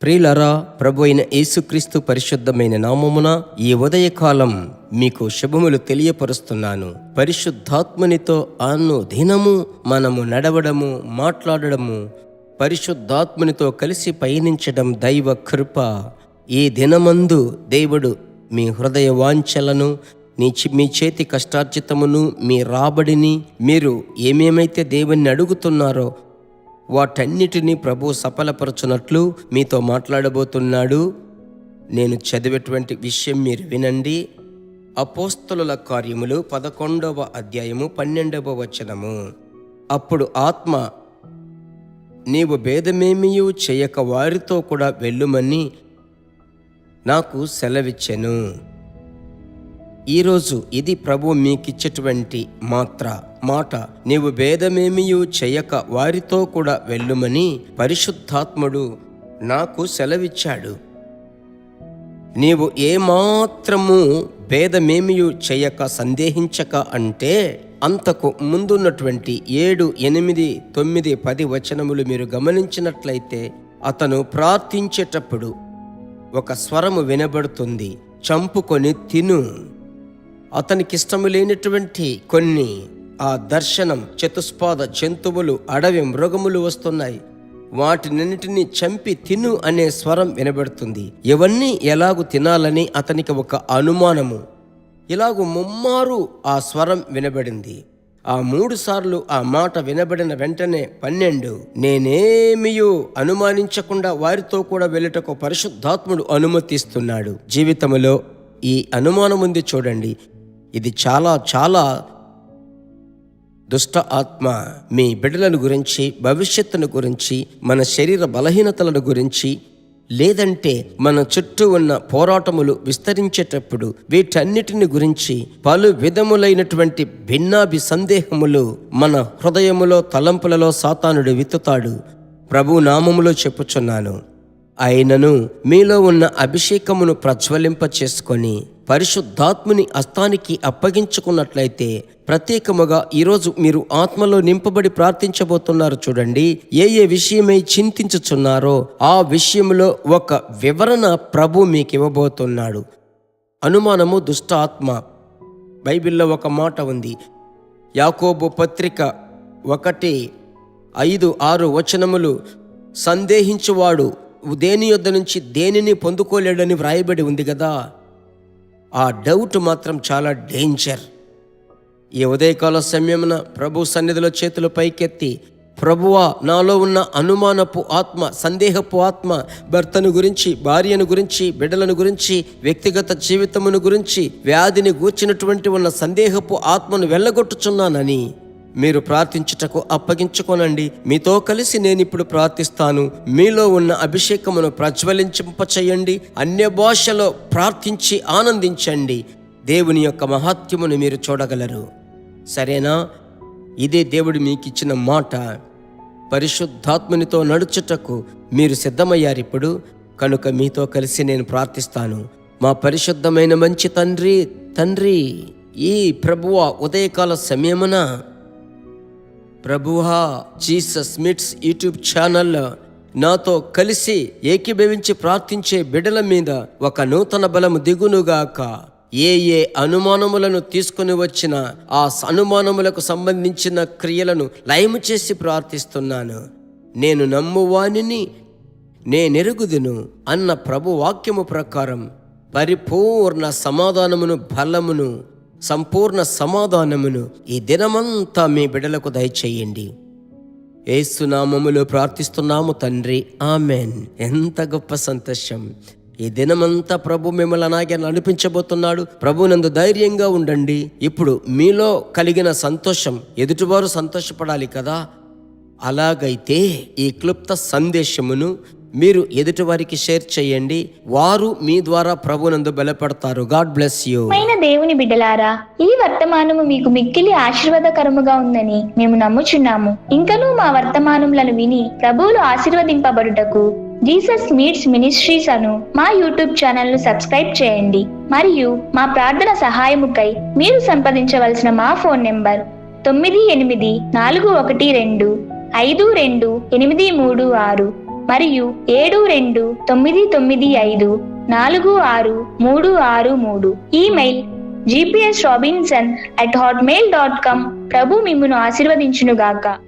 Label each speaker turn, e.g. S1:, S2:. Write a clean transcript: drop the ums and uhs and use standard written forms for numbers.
S1: ప్రియులారా, ప్రభు అయిన యేసుక్రీస్తు పరిశుద్ధమైన నామమున ఈ ఉదయకాలం మీకు శుభములు తెలియపరుస్తున్నాను. పరిశుద్ధాత్మనితో అనుదినము మనము నడవడము, మాట్లాడడము, పరిశుద్ధాత్మనితో కలిసి పయనించడం దైవ కృప. ఈ దినమందు దేవుడు మీ హృదయ వాంఛలను, మీ చేతి కష్టార్జితమును, మీ రాబడిని, మీరు ఏమేమైతే దేవుణ్ణి అడుగుతున్నారో వాటన్నిటినీ ప్రభు సఫలపరచునట్లు మీతో మాట్లాడబోతున్నాడు. నేను చదివేటువంటి విషయం మీరు వినండి. అపోస్తలుల కార్యములు 11వ అధ్యాయము 12వ వచనము. అప్పుడు ఆత్మ, నీవు భేదమేమియూ చేయక వారితో కూడా వెళ్ళుమని నాకు సెలవిచ్చెను. ఈరోజు ఇది ప్రభు మీకిచ్చేటువంటి మాట. నీవు భేదమేమియూ చేయక వారితో కూడా వెళ్ళుమని పరిశుద్ధాత్ముడు నాకు సెలవిచ్చాడు. నీవు ఏమాత్రము భేదమేమియూ చేయక, సందేహించక అంటే అంతకు ముందున్నటువంటి 7, 8, 9, 10 వచనములు మీరు గమనించినట్లయితే అతను ప్రార్థించేటప్పుడు ఒక స్వరము వినబడుతుంది, చంపుకొని తిను. అతనికిష్టము లేనటువంటి కొన్ని ఆ దర్శనం, చతుష్పాద జంతువులు, అడవి మృగములు వస్తున్నాయి, వాటినన్నిటినీ చంపి తిను అనే స్వరం వినబడుతుంది. ఇవన్నీ ఎలాగూ తినాలని అతనికి ఒక అనుమానము. ఇలాగూ ముమ్మారు ఆ స్వరం వినబడింది. ఆ 3 సార్లు ఆ మాట వినబడిన వెంటనే 12, నేనేమియూ అనుమానించకుండా వారితో కూడా వెళ్ళుటకు పరిశుద్ధాత్ముడు అనుమతిస్తున్నాడు. జీవితంలో ఈ అనుమానం ఉంది చూడండి, ఇది చాలా చాలా దుష్ట ఆత్మ. మీ బిడ్డలను గురించి, భవిష్యత్తును గురించి, మన శరీర బలహీనతలను గురించి, లేదంటే మన చుట్టూ ఉన్న పోరాటములు విస్తరించేటప్పుడు వీటన్నిటిని గురించి పలు విధములైనటువంటి భిన్నాభి సందేహములు మన హృదయములో, తలంపులలో సాతానుడు విత్తుతాడు. ప్రభు నామములో చెప్పుచున్నాను, అయినను మీలో ఉన్న అభిషేకమును ప్రజ్వలింప చేసుకొని పరిశుద్ధాత్ముని హస్తానికి అప్పగించుకున్నట్లయితే, ప్రత్యేకముగా ఈరోజు మీరు ఆత్మలో నింపబడి ప్రార్థించబోతున్నారు చూడండి. ఏ విషయమై చింతించుచున్నారో ఆ విషయంలో ఒక వివరణ ప్రభు మీకు ఇవ్వబోతున్నాడు. అనుమానము దుష్ట ఆత్మ. బైబిల్లో ఒక మాట ఉంది, యాకోబు పత్రిక 1:5-6 వచనములు, సందేహించువాడు దేని యొద్ద నుంచి దేనిని పొందుకోలేడని వ్రాయబడి ఉంది కదా. ఆ డౌట్ మాత్రం చాలా డేంజర్. ఈ ఉదయకాల సమయమున ప్రభు సన్నిధిలో చేతులు పైకెత్తి, ప్రభువా, నాలో ఉన్న అనుమానపు ఆత్మ, సందేహపు ఆత్మ, భర్తను గురించి, భార్యను గురించి, బిడ్డలను గురించి, వ్యక్తిగత జీవితమును గురించి, వ్యాధిని గూర్చినటువంటి ఉన్న సందేహపు ఆత్మను వెళ్ళగొట్టుచున్నానని మీరు ప్రార్థించుటకు అప్పగించుకోనండి. మీతో కలిసి నేను ఇప్పుడు ప్రార్థిస్తాను. మీలో ఉన్న అభిషేకమును ప్రజ్వలించింపచేయండి. అన్య భాషలో ప్రార్థించి ఆనందించండి. దేవుని యొక్క మహాత్మ్యమును మీరు చూడగలరు. సరేనా? ఇదే దేవుడు మీకు ఇచ్చిన మాట. పరిశుద్ధాత్మనితో నడుచుటకు మీరు సిద్ధమయ్యారు ఇప్పుడు. కనుక మీతో కలిసి నేను ప్రార్థిస్తాను. మా పరిశుద్ధమైన మంచి తండ్రి, ఈ ప్రభువా ఉదయకాల సమయమున ప్రభువా, జీసస్ మీట్స్ యూట్యూబ్ ఛానల్ నాతో కలిసి ఏకీభవించి ప్రార్థించే బిడ్డల మీద ఒక నూతన బలము దిగునుగాక. ఏ అనుమానములను తీసుకుని వచ్చిన ఆ అనుమానములకు సంబంధించిన క్రియలను లయము చేసి ప్రార్థిస్తున్నాను. నేను నమ్మువానిని నేనెరుగుదును అన్న ప్రభు వాక్యము ప్రకారం పరిపూర్ణ సమాధానమును, బలమును, సంపూర్ణ సమాధానమును ఈ దినమంతా మీ బిడ్డలకు దయచేయండి. యేసు నామములో ప్రార్థిస్తున్నాము తండ్రి, ఆమెన్. ఎంత గొప్ప సంతోషం! ఈ దినమంతా ప్రభు మిమ్మల్ని అలాగే నడిపించబోతున్నాడు. ప్రభునందు ధైర్యంగా ఉండండి. ఇప్పుడు మీలో కలిగిన సంతోషం ఎదుటివారు సంతోషపడాలి కదా. అలాగైతే ఈ క్లుప్త సందేశమును మీరు ఎదుటి వారికి షేర్ చేయండి. వారు మీ ద్వారా ప్రభునందు బలపడతారు. God bless you.
S2: దేవుని బిడ్డలారా, ఈ వర్తమానము మీకు మిక్కిలి ఆశీర్వాదకరముగా ఉందని మేము నమ్ముచున్నాము. ఇంకనూ మా వర్తమానములను విని ప్రభువులు ఆశీర్వదింపబడుటకు జీసస్ మీట్స్ మినిస్ట్రీస్ అను మా యూట్యూబ్ ఛానల్ ను సబ్స్క్రైబ్ చేయండి. మరియు మా ప్రార్థన సహాయముకై మీరు సంప్రదించవలసిన మా ఫోన్ నెంబర్ 9841252836. మరియు 7299546363. Email gpsrobinson@hotmail.com. ప్రభు మిమ్మును ఆశీర్వదించునుగాక.